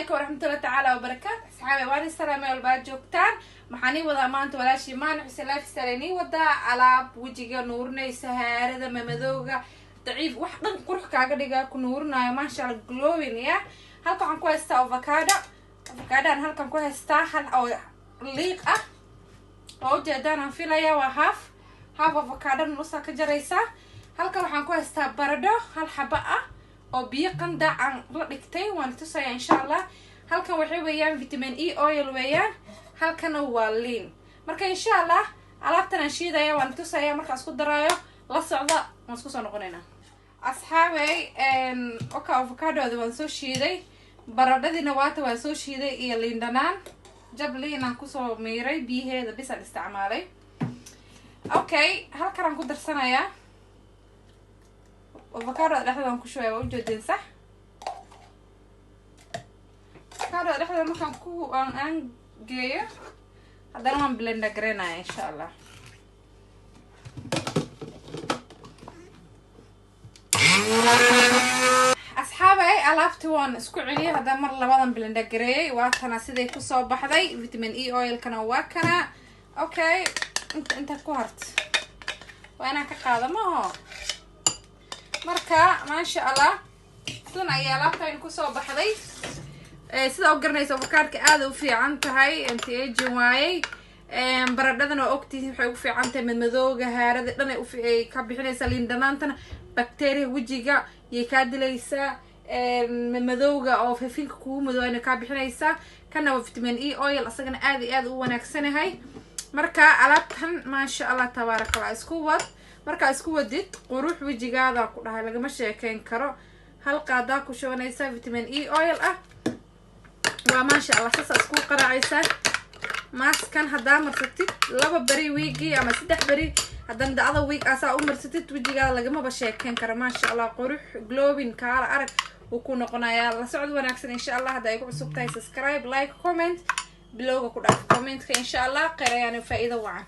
عليكم ورحمة الله تعالى وبركاته أصحابي وأنا السلامة والبعد جوكتان محاني وضع مانت ولا شي مانع حسلاف سلاني وضع على وجهي نورنا سهارة ذا ممدوغا ضعيف واحدا قرح كاغديغا كنورنا ما شاء الله جلوين يا هلكو عن كو هستا افوكادو أنا هلكو كو هستا هل أو ليق oo jeedaan aan filaya waa half avocado nusa ka jaraysa halka waxaan ku haystaa baradho hal xaba ah oo biyo qandac aan la dhigtay waan tusaya insha Allah halkan waxay weeyaan vitamin E oil weeyaan halkana waa lean marka insha Allah alaabtan aan shiidaya waan tusaya marka isku daraayo la socda waan isku soo noqonaynaa asxaabay oka avocado waan soo shiiday baradhadina waan soo shiiday iyo liin dhanaan جبلينا كوسو ميري بيه هذا بس الاستعمالي اوكي هل كران كو درسنايا افوكادو دحدان كو شويه وجودين صح افوكادو دحدان مكان كو ان جيو هذا ما بلند غرينا ان شاء الله أصحابي alaabta waan isku celiyay hada mar labadan blender gareeyay waa kana siday ku soo baxday vitamin E oil kana waa kana okay inta ku hart waana ka qaadamaho marka ma sha Allah tan ay alaabta ku soo baxday sida oo garanayso avocado aad u fiican tahay anti aging waayay baradhadana ogtiisa waxay u fiican tahay madmadowga haarada dhan ay ka bixinaysa liin dhanaantana bacteria wajiga iyo ka dilaysa madowga oo fifinka kugu madowayna ka bixinaysa kana waa vitamin E oil asagana aad u wanaagsanahay marka alaabtan ma sha Allah tabarakallah isku wad marka isku wadid qurux wajigaada ku dhahay lagama sheekeen karo hal qaada ku shoonaysa vitamin E oil ah waa ma sha Allah sasa isku qaraacaysa maskan hadaa marsatid laba bari weegi ama saddex bari hadan dacda week asa u marsatid wajigaada lagama ba sheekeen karo ma sha Allah qurux glowing kaala arag وكو نقنايا لا سعود وناكسن ان شاء الله هدا يكون سبسكرايب لايك كومنت بلوغا كو داف كومنت ان شاء الله قريان فائده وعن